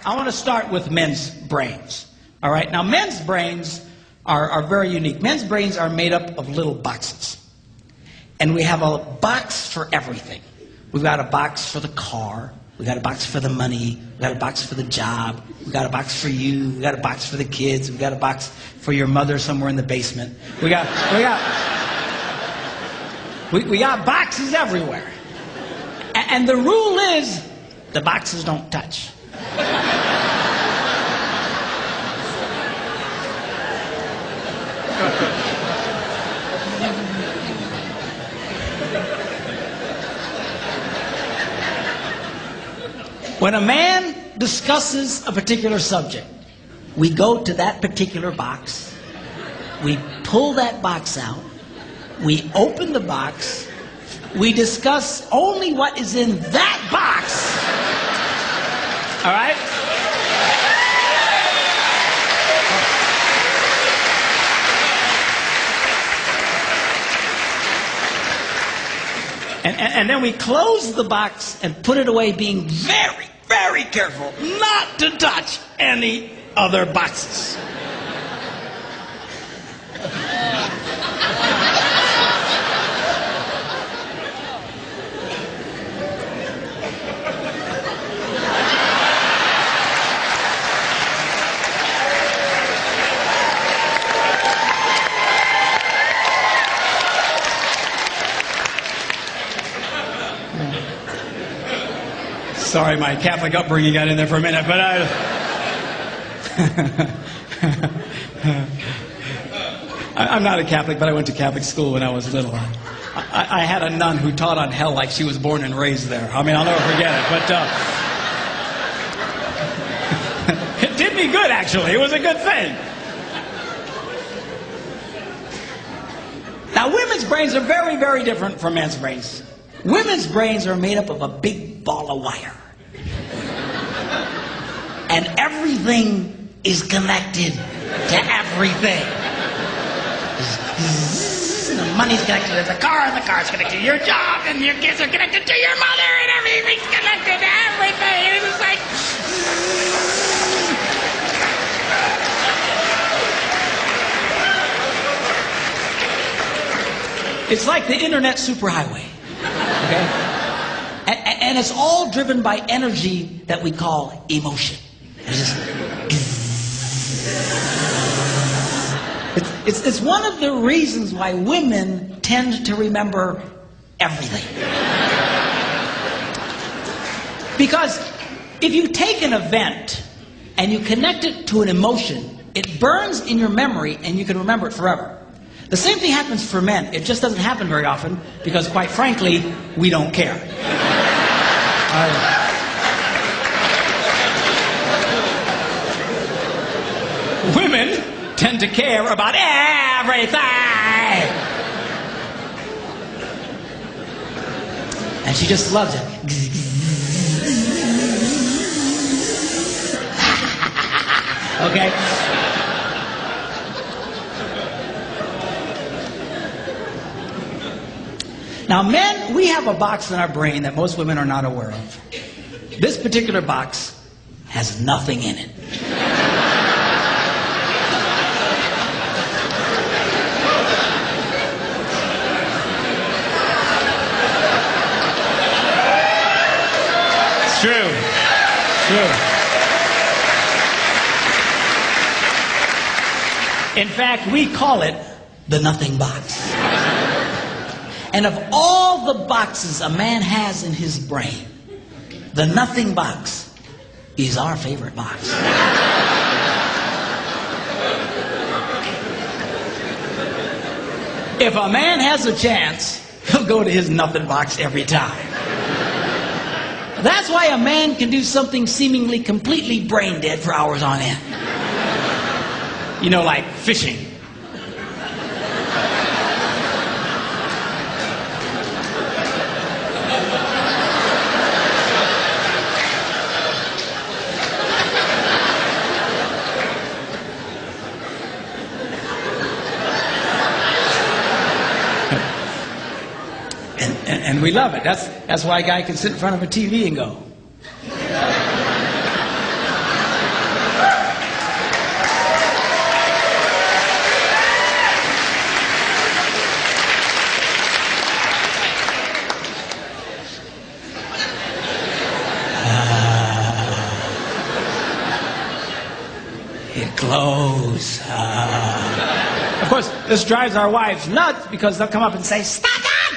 I want to start with men's brains. All right? Now, men's brains are very unique. Men's brains are made up of little boxes. And we have a box for everything. We've got a box for the car. We've got a box for the money. We've got a box for the job. We've got a box for you. We've got a box for the kids. We've got a box for your mother somewhere in the basement. We got boxes everywhere. And the rule is, the boxes don't touch. When a man discusses a particular subject, we go to that particular box, we pull that box out, we open the box, we discuss only what is in that box. All right? And then we close the box and put it away, being very, very careful not to touch any other boxes. Sorry, my Catholic upbringing got in there for a minute, but I'm not a Catholic, but I went to Catholic school when I was little. I had a nun who taught on hell like she was born and raised there. I mean, I'll never forget it, but it did me good, actually. It was a good thing. Now, women's brains are very, very different from men's brains. Women's brains are made up of a big ball of wire. And everything is connected to everything. The money's connected to the car, and the car's connected to your job, and your kids are connected to your mother, and everything's connected to everything. It's just like... It's like the internet superhighway. Okay? And it's all driven by energy that we call emotion. It's one of the reasons why women tend to remember everything. Because if you take an event and you connect it to an emotion, it burns in your memory and you can remember it forever. The same thing happens for men. It just doesn't happen very often because, quite frankly, we don't care. Women tend to care about everything. And she just loves it. Okay? Now, men, we have a box in our brain that most women are not aware of. This particular box has nothing in it. It's true. It's true. In fact, we call it the nothing box. And of all the boxes a man has in his brain, the nothing box is our favorite box. If a man has a chance, he'll go to his nothing box every time. That's why a man can do something seemingly completely brain dead for hours on end. You know, like fishing. And we love it. That's why a guy can sit in front of a TV and go. close. Of course, this drives our wives nuts because they'll come up and say, "Stop that!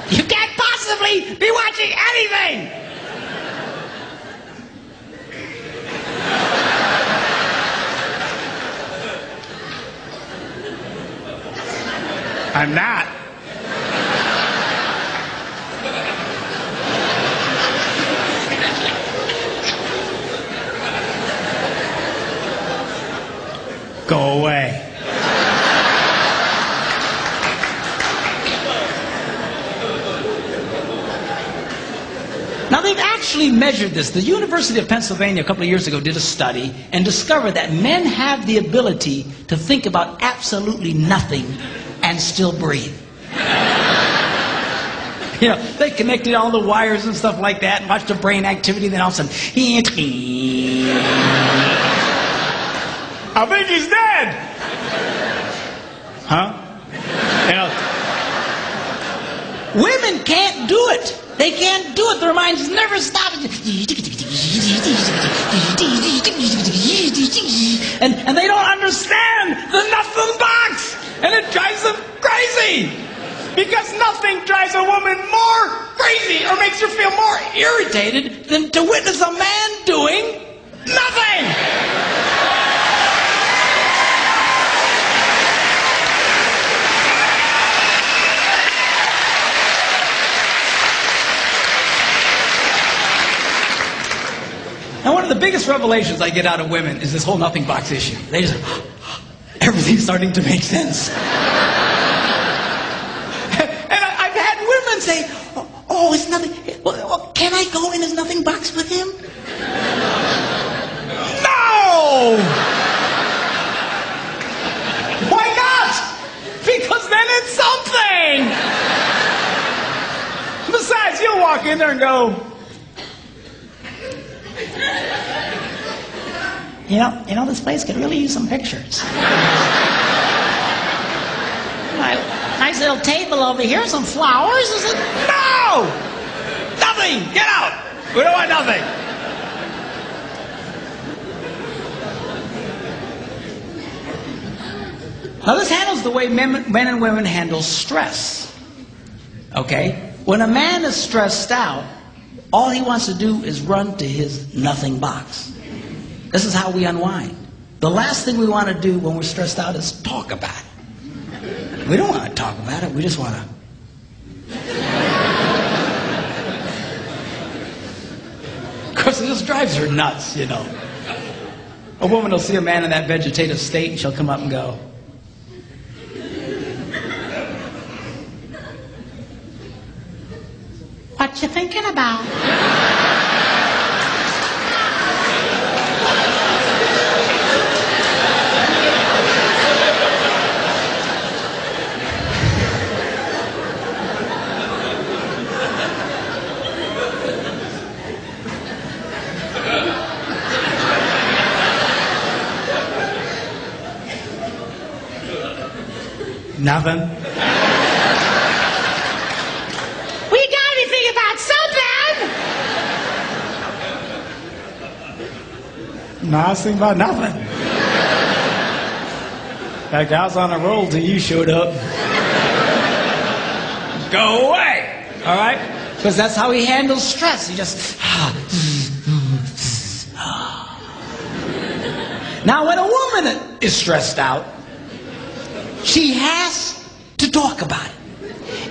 You can't possibly be watching anything!" I'm not. Go away. Now they've actually measured this. The University of Pennsylvania a couple of years ago did a study and discovered that men have the ability to think about absolutely nothing and still breathe. You know, they connected all the wires and stuff like that and watched the brain activity, then all of a sudden, I think he's dead. Huh? You know, women can't do it. They can't do it. Their minds never stop. And they don't understand the nothing box. And it drives them crazy. Because nothing drives a woman more crazy or makes her feel more irritated than to witness a man doing nothing. Now, one of the biggest revelations I get out of women is this whole nothing box issue. They just, everything's starting to make sense. And I've had women say, "Oh, it's nothing. Well, can I go in his nothing box with him?" No! Why not? Because then it's something. Besides, you'll walk in there and go, You know, this place could really use some pictures. Nice little table over here, some flowers. Is it? No! Nothing! Get out! We don't want nothing. Now this handles the way men and women handle stress. Okay? When a man is stressed out, all he wants to do is run to his nothing box. This is how we unwind. The last thing we want to do when we're stressed out is talk about it. We don't want to talk about it. We just want to. Of course, it just drives her nuts, you know. A woman will see a man in that vegetative state and she'll come up and go, "What you thinking about?" Nothing. Well, you gotta be thinking about something. No, I was thinking about nothing. In fact, I was on a roll till you showed up. Go away. All right? Because that's how he handles stress. He just. Now, when a woman is stressed out, she has to talk about it.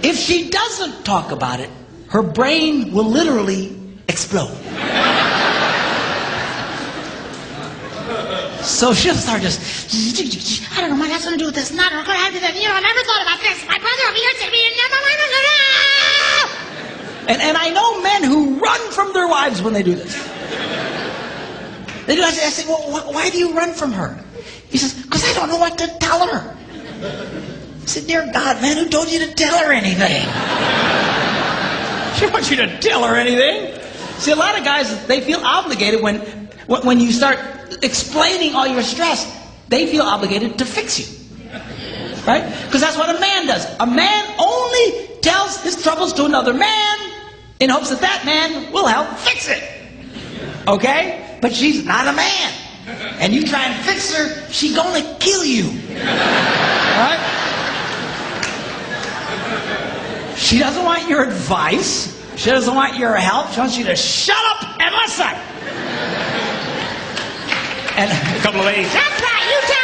If she doesn't talk about it, her brain will literally explode. So she'll start just, I don't know, might have something to do with this, not, or could have to do that, you know, I never thought about this, my brother over here said to me, and I know men who run from their wives when they do this. They do. I say, "Well, why do you run from her?" He says, "Because I don't know what to tell her." I said, "Dear God, man, who told you to tell her anything?" She wants you to tell her anything. See, a lot of guys, they feel obligated when you start explaining all your stress, they feel obligated to fix you. Right? Because that's what a man does. A man only tells his troubles to another man in hopes that that man will help fix it. Okay? But she's not a man. and you try and fix her, she gonna kill you. Right? She doesn't want your advice. She doesn't want your help. She wants you to shut up and listen. And a couple of ladies, that's right, you tell